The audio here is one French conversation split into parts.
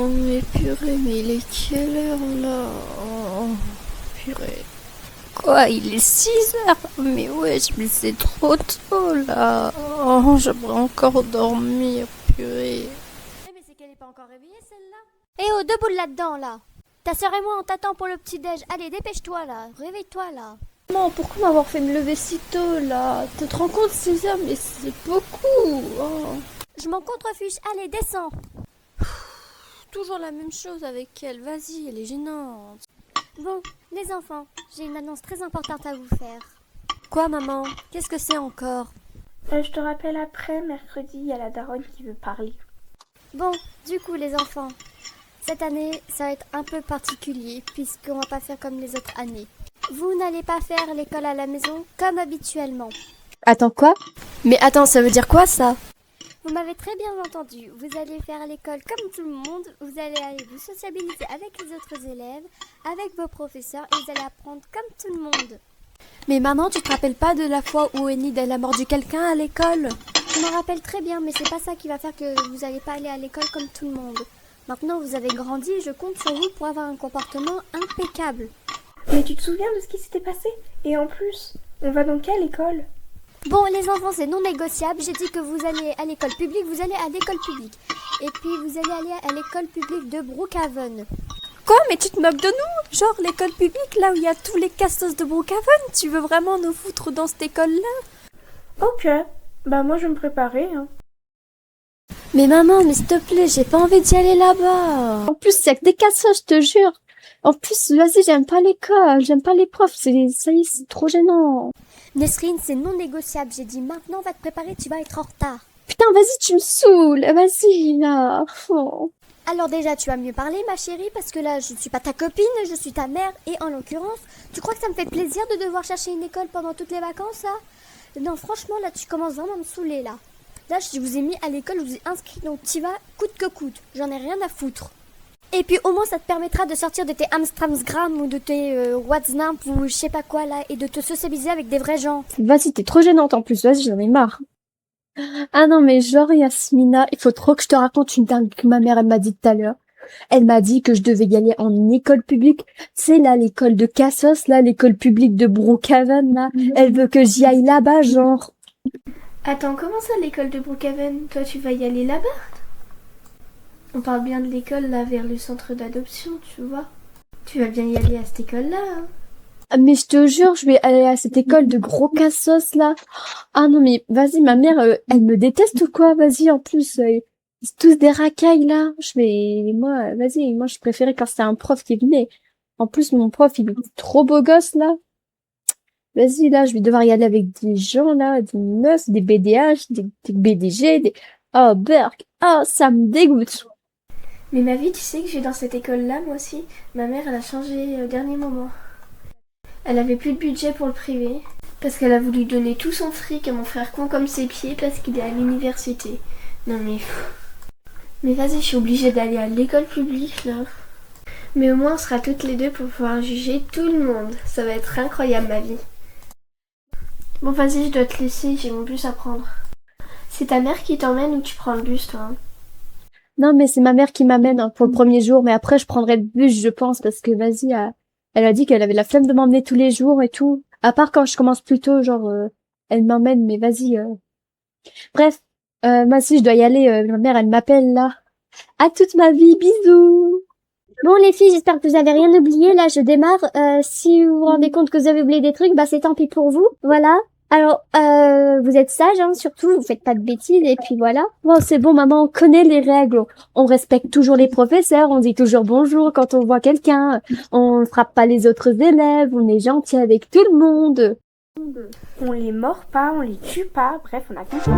mais purée, mais il est quelle heure là? Oh, purée. Quoi, il est 6 heures? Mais wesh, mais c'est trop tôt là. Oh, j'aimerais encore dormir, purée. Eh mais c'est qu'elle est pas encore réveillée celle-là. Eh oh, debout là-dedans là. Ta sœur et moi on t'attend pour le petit-déj. Allez, dépêche-toi là, réveille-toi là. Maman, pourquoi m'avoir fait me lever si tôt là? Tu te rends compte 6 heures, mais c'est beaucoup. Oh. Je m'en contrefiche, allez, descends. Toujours la même chose avec elle, vas-y, elle est gênante. Bon, les enfants, j'ai une annonce très importante à vous faire. Quoi maman? Qu'est-ce que c'est encore? Je te rappelle après, mercredi, il y a la daronne qui veut parler. Bon, du coup les enfants, cette année ça va être un peu particulier puisqu'on va pas faire comme les autres années. Vous n'allez pas faire l'école à la maison comme habituellement. Attends quoi? Mais attends, ça veut dire quoi ça? Vous m'avez très bien entendu, vous allez faire l'école comme tout le monde, vous allez aller vous sociabiliser avec les autres élèves, avec vos professeurs et vous allez apprendre comme tout le monde. Mais maman, tu te rappelles pas de la fois où Enid elle a mordu quelqu'un à l'école? Je m'en rappelle très bien, mais c'est pas ça qui va faire que vous n'allez pas aller à l'école comme tout le monde. Maintenant vous avez grandi et je compte sur vous pour avoir un comportement impeccable. Mais tu te souviens de ce qui s'était passé? Et en plus, on va dans quelle école? Bon, les enfants, c'est non négociable. J'ai dit que vous allez à l'école publique, vous allez à l'école publique. Et puis, vous allez aller à l'école publique de Brookhaven. Quoi? Mais tu te moques de nous? Genre l'école publique, là où il y a tous les castos de Brookhaven? Tu veux vraiment nous foutre dans cette école-là? Ok, bah moi je vais me préparer. Hein. Mais maman, mais s'il te plaît, j'ai pas envie d'y aller là-bas. En plus, c'est que des cassos, je te jure. En plus, vas-y, j'aime pas l'école, j'aime pas les profs, ça y est, c'est trop gênant. Nesrine, c'est non négociable. J'ai dit maintenant, on va te préparer, tu vas être en retard. Putain, vas-y, tu me saoules, vas-y, là. Oh. Alors déjà, tu vas mieux parler, ma chérie, parce que là, je ne suis pas ta copine, je suis ta mère. Et en l'occurrence, tu crois que ça me fait plaisir de devoir chercher une école pendant toutes les vacances, là? Non, franchement, là, tu commences vraiment à me saouler, là. Là, je vous ai mis à l'école, je vous ai inscrit, donc t'y vas coûte que coûte. J'en ai rien à foutre. Et puis au moins ça te permettra de sortir de tes Amstramsgram ou de tes WhatsApp ou je sais pas quoi là et de te socialiser avec des vrais gens. Vas-y, t'es trop gênante en plus, vas-y, j'en ai marre. Ah non, mais genre Yasmina, il faut trop que je te raconte une dingue que ma mère elle m'a dit tout à l'heure. Elle m'a dit que je devais y aller en école publique. C'est là l'école de Cassos, là l'école publique de Brookhaven, là. Elle veut que j'y aille là-bas, genre. Attends, comment ça l'école de Brookhaven? Toi tu vas y aller là-bas? On parle bien de l'école là vers le centre d'adoption, tu vois. Tu vas bien y aller à cette école-là. Hein. Mais je te jure, je vais aller à cette école de gros cassos, là. Ah non, mais vas-y, ma mère, elle me déteste ou quoi? Vas-y, en plus, c'est tous des racailles, là. Moi, vas-y, moi, je préférais quand c'était un prof qui venait. En plus, mon prof, il est trop beau gosse, là. Vas-y, là, je vais devoir y aller avec des gens, là, des meufs, des BDH, des BDG, des... Oh, Burk. Oh, ça me dégoûte. Mais ma vie, tu sais que je vais dans cette école-là, moi aussi. Ma mère, elle a changé au dernier moment. Elle avait plus de budget pour le privé, parce qu'elle a voulu donner tout son fric à mon frère con comme ses pieds parce qu'il est à l'université. Non mais... Mais vas-y, je suis obligée d'aller à l'école publique, là. Mais au moins, on sera toutes les deux pour pouvoir juger tout le monde. Ça va être incroyable, ma vie. Bon, vas-y, je dois te laisser, j'ai mon bus à prendre. C'est ta mère qui t'emmène ou tu prends le bus, toi? Non, mais c'est ma mère qui m'amène hein, pour le premier jour, mais après je prendrai le bus, je pense, parce que vas-y, elle a dit qu'elle avait la flemme de m'emmener tous les jours et tout. À part quand je commence plus tôt, genre, elle m'emmène, mais vas-y. Bref, moi si je dois y aller, ma mère, elle m'appelle là. À toute ma vie, bisous. Bon les filles, j'espère que vous avez rien oublié. Là, je démarre. Si vous vous rendez compte que vous avez oublié des trucs, bah c'est tant pis pour vous. Voilà. Alors, vous êtes sages, hein, surtout, vous faites pas de bêtises, et puis voilà. Bon, c'est bon, maman, on connaît les règles. On respecte toujours les professeurs, on dit toujours bonjour quand on voit quelqu'un. On ne frappe pas les autres élèves, on est gentil avec tout le monde. On les mord pas, on les tue pas, bref, on a compris.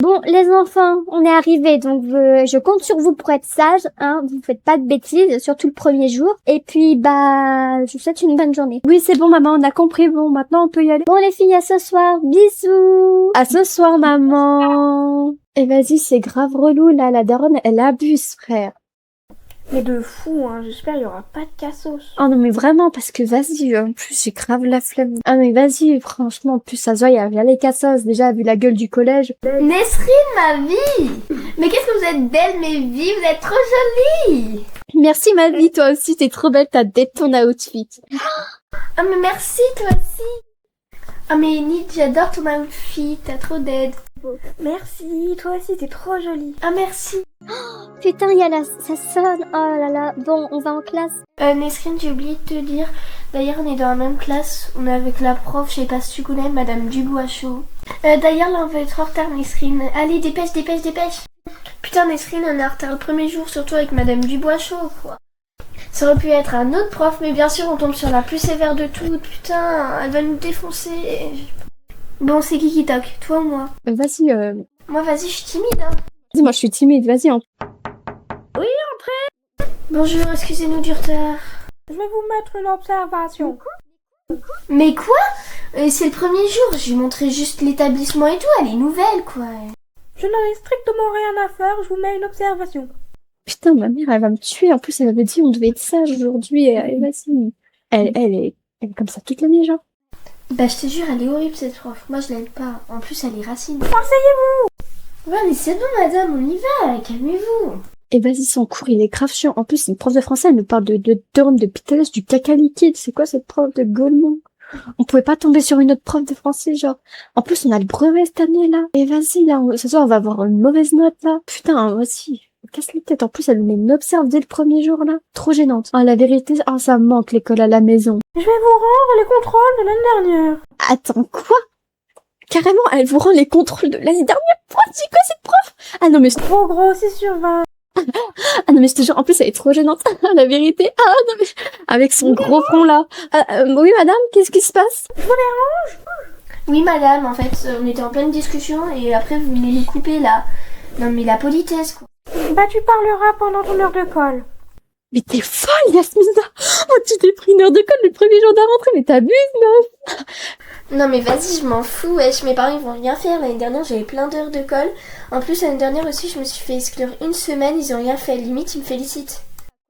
Bon, les enfants, on est arrivés, donc je compte sur vous pour être sages, hein. Vous faites pas de bêtises, surtout le premier jour. Et puis, bah, je vous souhaite une bonne journée. Oui, c'est bon, maman, on a compris. Bon, maintenant, on peut y aller. Bon, les filles, à ce soir. Bisous. À ce soir, maman. Et vas-y, c'est grave relou, là. La daronne, elle abuse, frère. Mais de fou, hein, j'espère qu'il y aura pas de cassos. Oh non, mais vraiment, parce que vas-y, en plus, j'ai grave la flemme. Ah, mais vas-y, franchement, en plus, ça se voit, il y a les cassos, déjà, vu la gueule du collège. Nesrine, ma vie! Mais qu'est-ce que vous êtes belle, mes vies, vous êtes trop jolie! Merci, ma vie, toi aussi, t'es trop belle, t'as dès ton outfit. Ah, mais merci, toi aussi! Ah, mais Nid, j'adore ton outfit, t'as trop d'aide. Merci, toi aussi, t'es trop jolie. Ah, merci. Putain, ça sonne. Oh là là. Bon, on va en classe. Nesrine, j'ai oublié de te dire. D'ailleurs, on est dans la même classe. On est avec la prof, je sais pas si tu connais, Madame Dubois-Chaud. D'ailleurs, là, on va être en retard, Nesrine. Allez, dépêche, dépêche, dépêche. Putain, Nesrine, on est en retard le premier jour, surtout avec Madame Dubois-Chaud, quoi. Ça aurait pu être un autre prof, mais bien sûr, on tombe sur la plus sévère de toutes. Putain, elle va nous défoncer. Bon, c'est qui toque, toi ou moi? Vas-y, Moi, vas-y, je suis timide, hein. vas-y, moi, je suis timide, vas-y, Bonjour, excusez-nous du retard. Je vais vous mettre une observation. Mais quoi? C'est le premier jour, je lui montrais juste l'établissement et tout, elle est nouvelle, quoi. Je n'en ai strictement rien à faire, je vous mets une observation. Putain, ma mère, elle va me tuer. En plus, elle m'avait dit on devait être sage aujourd'hui. Et vas-y. Elle est comme ça toute l'année, genre. Bah, je te jure, elle est horrible, cette prof. Moi, je l'aime pas. En plus, elle est racine. Asseyez-vous! Ouais, mais c'est bon, madame, on y va, calmez-vous. Et vas-y, son cours, il est grave chiant. En plus, c'est une prof de français, elle nous parle de théorème de Pythagore, du caca liquide. C'est quoi cette prof de Gaulmont? On pouvait pas tomber sur une autre prof de français, genre. En plus, on a le brevet cette année, là. Et vas-y, là, ce soir, on va avoir une mauvaise note, là. Putain, vas-y. Casse les têtes. En plus, elle nous met une observe dès le premier jour, là. Trop gênante. Ah, la vérité, ça me manque, l'école à la maison. Je vais vous rendre les contrôles de l'année dernière. Attends, quoi? Carrément, elle vous rend les contrôles de l'année dernière? Oh, c'est quoi cette prof? Ah non, mais Trop gros, 6 sur 20. ah non, mais je te jure, en plus, elle est trop gênante. La vérité. Ah non, mais avec son gros front, là. Oui, madame, qu'est-ce qui se passe? Oui, madame, en fait, on était en pleine discussion et après, vous venez nous couper, là. Non, mais la politesse, quoi. Bah, tu parleras pendant ton heure de colle. Mais t'es folle, Yasmina! Oh, tu t'es pris une heure de colle le premier jour de la rentrée, mais t'abuses, meuf! Non, mais vas-y, je m'en fous, wesh. Mes parents, ils vont rien faire. L'année dernière, j'avais plein d'heures de colle. En plus, l'année dernière aussi, je me suis fait exclure une semaine. Ils ont rien fait. Limite, ils me félicitent.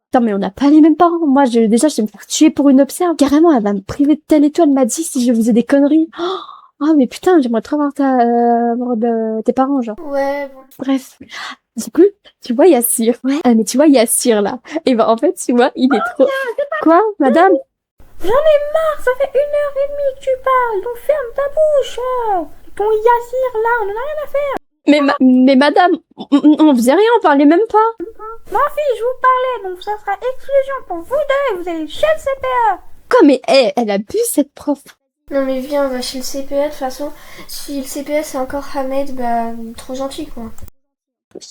Putain, mais on n'a pas les mêmes parents. Moi, déjà, je vais me faire tuer pour une observe. Carrément, elle va me priver de tel et tout. Elle m'a dit si je faisais des conneries. Oh, mais putain, j'aimerais trop avoir tes parents, genre. Ouais, bon. Bref. Du coup, tu vois Yassir. Ouais. Ah, mais tu vois Yassir, là. Et ben, en fait, tu vois, il est trop... Quoi, madame? J'en ai marre, ça fait 1h30 que tu parles, donc ferme ta bouche. Ton Yassir là, on en a rien à faire. Mais madame, on faisait rien, on parlait même pas. Ma fille, je vous parlais, donc ça sera exclusion pour vous deux et vous allez chez le CPE. Quoi, mais elle abuse, cette prof. Non, mais viens, on va chez le CPE. De toute façon, si le CPE, c'est encore Ahmed, bah, trop gentil, quoi.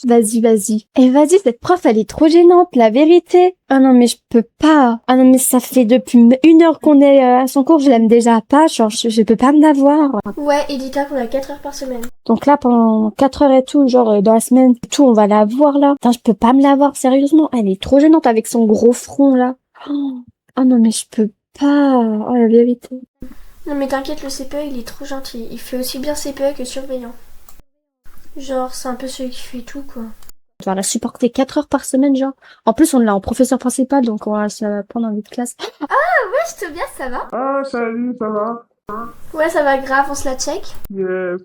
Vas-y. Et vas-y, cette prof, elle est trop gênante, la vérité. Ah non, mais je peux pas. Ah non, mais ça fait depuis 1 heure qu'on est à son cours, je l'aime déjà pas, genre, je peux pas me la voir. Ouais, et dis-toi qu'on a 4 heures par semaine. Donc là, pendant 4 heures et tout, genre, dans la semaine, tout, on va la voir, là. Putain, je peux pas me la voir, sérieusement. Elle est trop gênante avec son gros front, là. Oh non, mais je peux pas. Oh, la vérité. Non, mais t'inquiète, le CPE, il est trop gentil. Il fait aussi bien CPE que surveillant. Genre, c'est un peu celui qui fait tout, quoi. On va la supporter 4 heures par semaine, genre. En plus, on l'a en professeur principal, donc on va se la prendre en vie de classe. Ouais, Tobias, ça va? Ah, salut, ça va? Ouais, ça va grave, on se la check. Yes.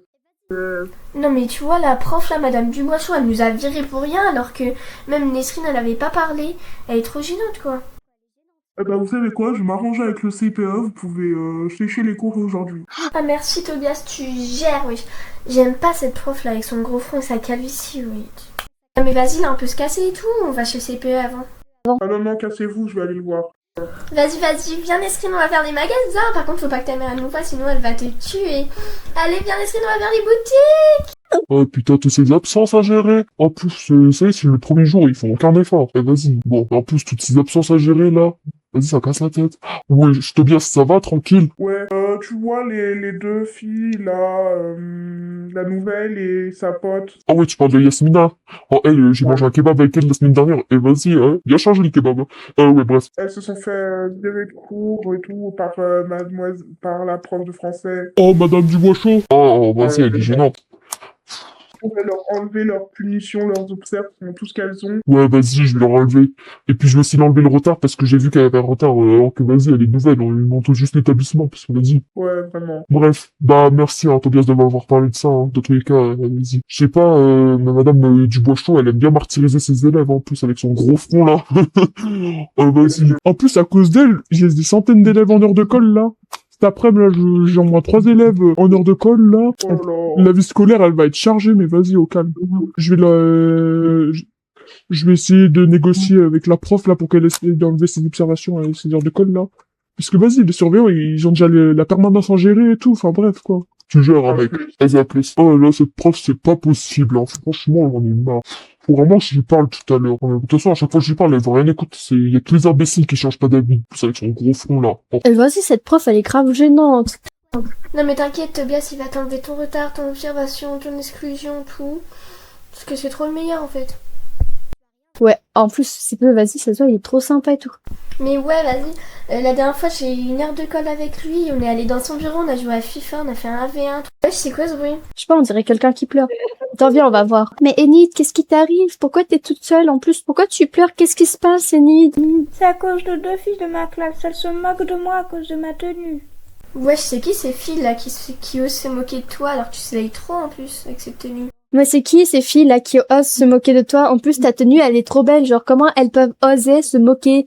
Non, mais tu vois, la prof, là, Madame Dubois-Chaud, elle nous a viré pour rien, alors que même Nesrine, elle avait pas parlé. Elle est trop gênante, quoi. Eh ben, vous savez quoi? Je vais m'arranger avec le CPE, vous pouvez sécher les cours aujourd'hui. Ah, merci, Tobias, tu gères, oui. J'aime pas cette prof, là, avec son gros front et sa calvitie, oui. Non, mais vas-y, là, on peut se casser et tout, on va chez le CPE avant. Ah non, non, cassez-vous, je vais aller le voir. Vas-y, viens Nesrine, on va faire des magasins. Par contre, faut pas que ta mère elle nous voie, sinon elle va te tuer. Allez, viens Nesrine, on va faire des boutiques. Oh putain, toutes ces absences à gérer. En plus, ça y est, c'est le premier jour, ils font aucun effort. Eh vas-y. Bon, en plus, toutes ces absences à gérer là. Vas-y, ça casse la tête. Ouais, Tobias, ça va, tranquille. Ouais, tu vois les deux filles, là, la nouvelle et sa pote. Ah ouais, tu parles de Yasmina. Oh, elle, j'ai mangé un kebab avec elle la semaine dernière. Et vas-y, hein. Bien chargé le kebab. Ouais, bref. Elles se sont fait virer de cours et tout par par la prof de français. Oh, Madame Dubois-Chaud. Oh, vas-y, elle est gênante. pourrais leur enlever leurs punitions, leurs obsèques, tout ce qu'elles ont. Ouais, vas-y, je vais leur enlever. Et puis je vais aussi l'enlever le retard parce que j'ai vu qu'elle avait un retard, alors que vas-y, elle est nouvelle, on lui montre juste l'établissement, parce que vas-y. Ouais, vraiment. Bref, bah merci hein, Tobias de m'avoir parlé de ça, hein. De tous les cas, vas-y. Je sais pas, mais madame Dubois-Chaud, elle aime bien martyriser ses élèves en plus avec son gros front là. Vas-y. En plus, à cause d'elle, j'ai des centaines d'élèves en heure de colle là. Cet après-midi, là, j'ai au moins 3 élèves en heure de colle là. Oh là. La vie scolaire, elle va être chargée, mais vas-y, au calme. Je vais essayer de négocier avec la prof là pour qu'elle essaie d'enlever ses observations et ses heures de colle là. Parce que vas-y, les surveillants, ils ont déjà la permanence en gérer et tout. Enfin bref, quoi. Tu gères, hein, mec. Vas-y, à plus. Oh là, cette prof, c'est pas possible, hein. Franchement, j'en ai marre. Faut vraiment que je lui parle tout à l'heure. De toute façon, à chaque fois que je lui parle, elle veut rien écouter. Il y a que les imbéciles qui changent pas d'avis. Plus avec son gros front, là. Oh. Et vas-y, cette prof, elle est grave gênante. Non mais t'inquiète, Tobias, il va t'enlever ton retard, ton observation, ton exclusion, tout. Parce que c'est trop le meilleur en fait. Ouais, en plus, c'est peu, vas-y, ça se voit, il est trop sympa et tout. Mais ouais, vas-y. La dernière fois, j'ai eu une heure de colle avec lui. On est allé dans son bureau, on a joué à FIFA, on a fait un 1v1. Ouais, c'est quoi ce bruit? Je sais pas, on dirait quelqu'un qui pleure. Attends, viens, on va voir. Mais Enid, qu'est-ce qui t'arrive? Pourquoi t'es toute seule? En plus, pourquoi tu pleures? Qu'est-ce qui se passe, Enid? C'est à cause de 2 filles de ma classe. Elles se moquent de moi à cause de ma tenue. Ouais, c'est qui ces filles là qui osent se moquer de toi alors que tu sais trop en plus avec cette tenue? Mais c'est qui ces filles là qui osent se moquer de toi? En plus ta tenue elle est trop belle, genre comment elles peuvent oser se moquer?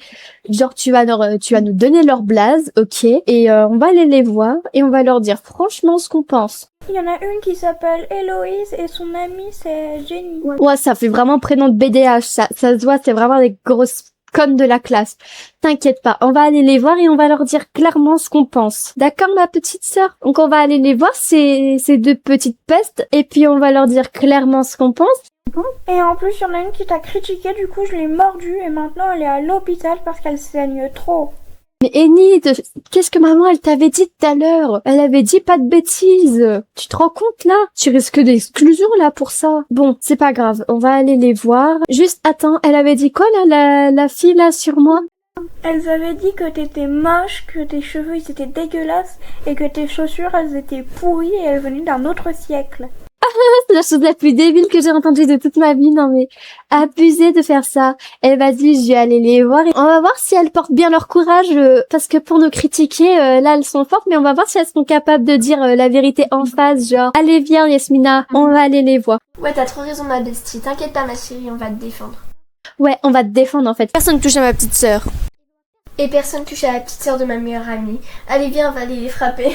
Genre tu vas nous donner leur blaze, ok, et on va aller les voir et on va leur dire franchement ce qu'on pense. Il y en a une qui s'appelle Héloïse et son amie c'est Jenny. Ouais, ça fait vraiment prénom de BDH, ça se voit, c'est vraiment des grosses connes de la classe. T'inquiète pas, on va aller les voir et on va leur dire clairement ce qu'on pense. D'accord, ma petite sœur? Donc on va aller les voir, ces 2 petites pestes, et puis on va leur dire clairement ce qu'on pense. Et en plus, il y en a une qui t'a critiqué, du coup je l'ai mordue et maintenant elle est à l'hôpital parce qu'elle saigne trop. Mais Enid, qu'est-ce que maman elle t'avait dit tout à l'heure? Elle avait dit pas de bêtises. Tu te rends compte là? Tu risques d'exclusion là pour ça. Bon, c'est pas grave, on va aller les voir. Juste attends, elle avait dit quoi là, la fille là sur moi? Elles avaient dit que t'étais moche, que tes cheveux ils étaient dégueulasses et que tes chaussures elles étaient pourries et elles venaient d'un autre siècle. C'est la chose la plus débile que j'ai entendue de toute ma vie, non mais abusé de faire ça. Et vas-y, je vais aller les voir et on va voir si elles portent bien leur courage parce que pour nous critiquer, là elles sont fortes, mais on va voir si elles sont capables de dire la vérité en face, genre allez viens Yasmina, on va aller les voir. Ouais, t'as trop raison ma bestie, t'inquiète pas ma chérie, on va te défendre. Ouais, on va te défendre en fait. Personne touche à ma petite sœur. Et personne touche à la petite sœur de ma meilleure amie. Allez viens, on va aller les frapper.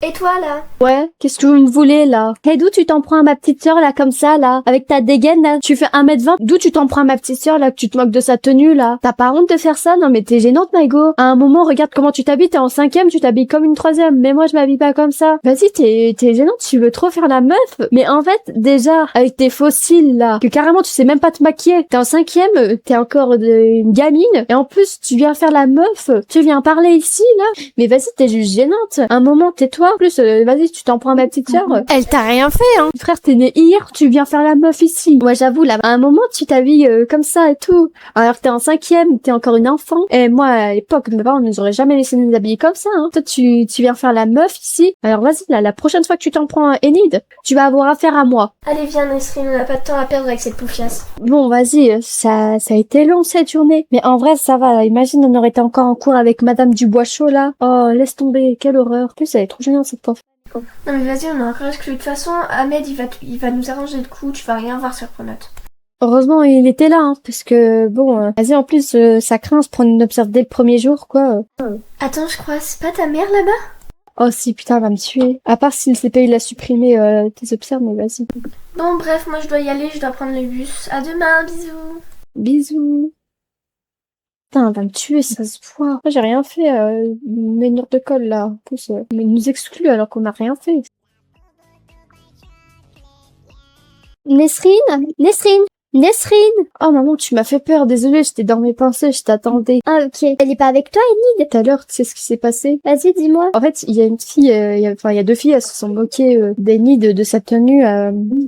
Et toi là? Ouais, qu'est-ce que vous me voulez là? Hey, d'où tu t'en prends à ma petite sœur là comme ça là? Avec ta dégaine là? Tu fais 1m20? D'où tu t'en prends à ma petite sœur là? Que tu te moques de sa tenue là? T'as pas honte de faire ça? Non mais t'es gênante Maïgo. À un moment, regarde comment tu t'habilles, t'es en 5e, tu t'habilles comme une 3e. Mais moi je m'habille pas comme ça. Vas-y, t'es gênante, tu veux trop faire la meuf. Mais en fait, déjà, avec tes fossiles là, que carrément tu sais même pas te maquiller. T'es en 5e, t'es encore une gamine. Et en plus, tu viens faire la meuf. Tu viens parler ici là. Mais vas-y, t'es juste gênante. À un moment, tais-toi. En plus, vas-y, tu t'en prends à ma petite sœur. Elle t'a rien fait, hein? Frère, t'es né hier, tu viens faire la meuf ici. Moi, j'avoue, là, à un moment, tu t'habilles comme ça et tout. Alors que t'es en 5e, t'es encore une enfant. Et moi, à l'époque, mes parents nous auraient jamais laissé nous habiller comme ça, hein. Toi, tu viens faire la meuf ici. Alors vas-y, là, la prochaine fois que tu t'en prends à Enid, tu vas avoir affaire à moi. Allez viens Nesrine, on n'a pas de temps à perdre avec cette poufiasse. Bon, vas-y, ça a été long cette journée. Mais en vrai, ça va. Imagine, on aurait été encore en cours avec Madame Dubois-Chaud, là. Oh, laisse tomber, quelle horreur. En plus, elle est trop gênante, cette prof. Non mais vas-y, on est encore exclus. De toute façon, Ahmed, il va nous arranger le coup, tu vas rien voir sur Pronote. Heureusement, il était là, hein, parce que, bon, vas-y, en plus, ça craint de se prendre une observe dès le premier jour, quoi. Attends, je crois, c'est pas ta mère là-bas? Oh si, putain, elle va me tuer. À part si le CPI l'a supprimé, tes observes, mais vas-y. Bon, bref, moi je dois y aller, je dois prendre le bus. À demain, bisous. Bisous. Putain, elle va me tuer, ça se voit. Moi, j'ai rien fait, une heure de colle, là. En plus, mais il nous exclut alors qu'on n'a rien fait. Nesrine? Nesrine? Nesrine! Oh maman, tu m'as fait peur, désolée, j'étais dans mes pensées, je t'attendais. Ah, ok. Elle est pas avec toi, Enid? Tout à l'heure, tu sais ce qui s'est passé? Vas-y, dis-moi. En fait, il y a une fille, il y a deux filles, elles se sont moquées d'Enid de sa tenue,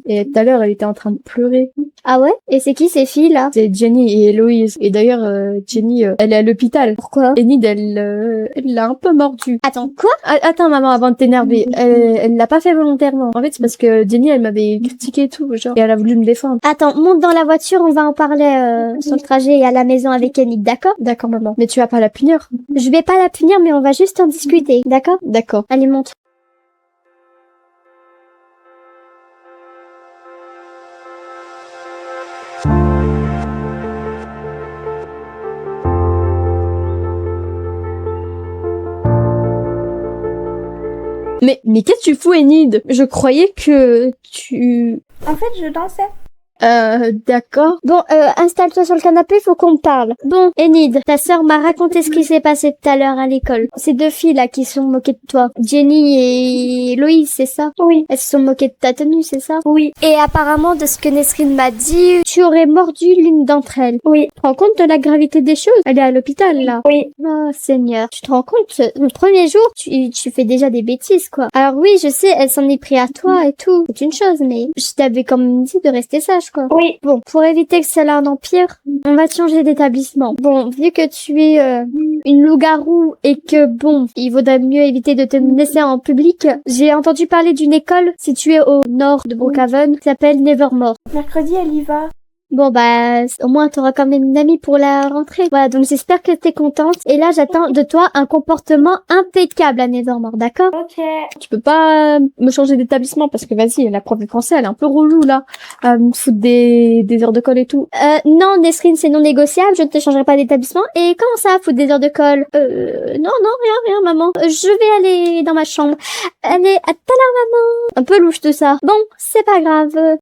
et tout à l'heure, elle était en train de pleurer. Ah ouais? Et c'est qui ces filles-là? C'est Jenny et Héloïse. Et d'ailleurs, Jenny, elle est à l'hôpital. Pourquoi? Enid, elle l'a un peu mordue. Attends, quoi? Attends, maman, avant de t'énerver, elle l'a pas fait volontairement. En fait, c'est parce que Jenny, elle m'avait critiqué et tout, genre, et elle a voulu me défendre. Attends, monte dans la voiture, on va en parler sur le trajet et à la maison avec Enid, d'accord? D'accord, maman. Mais tu vas pas la punir? Je vais pas la punir, mais on va juste en discuter, d'accord? D'accord. Allez, monte. Mais qu'est-ce que tu fous, Enid? Je croyais que tu... En fait, je dansais. D'accord. Bon, installe-toi sur le canapé, faut qu'on parle. Bon, Enid, ta sœur m'a raconté ce qui s'est passé tout à l'heure à l'école. Ces deux filles là qui se sont moquées de toi. Jenny et Loïs, c'est ça? Oui. Elles se sont moquées de ta tenue, c'est ça? Oui. Et apparemment, de ce que Nesrine m'a dit, tu aurais mordu l'une d'entre elles. Oui. Tu te rends compte de la gravité des choses? Elle est à l'hôpital, là. Oui. Oh, Seigneur. Tu te rends compte? Le premier jour, tu fais déjà des bêtises, quoi. Alors oui, je sais, elle s'en est pris à toi et tout. C'est une chose, mais je t'avais quand même dit de rester sage, quoi. Oui. Bon, pour éviter que cela n'empire, on va te changer d'établissement. Bon, vu que tu es une loup-garou et que, bon, il vaudrait mieux éviter de te laisser en public, j'ai entendu parler d'une école située au nord de Brookhaven qui s'appelle Nevermore. Mercredi, elle y va. Bon, bah, au moins, t'auras quand même une amie pour la rentrée. Voilà, donc j'espère que t'es contente. Et là, j'attends de toi un comportement impeccable à Nevermore, d'accord? Ok. Tu peux pas me changer d'établissement parce que vas-y, la prof de français, elle est un peu relou, là. Me foutre des heures de colle et tout. Non, Nesrine, c'est non négociable, je ne te changerai pas d'établissement. Et comment ça, foutre des heures de colle? Non, rien, maman. Je vais aller dans ma chambre. Allez, à tout à l'heure, maman. Un peu louche tout ça. Bon, c'est pas grave.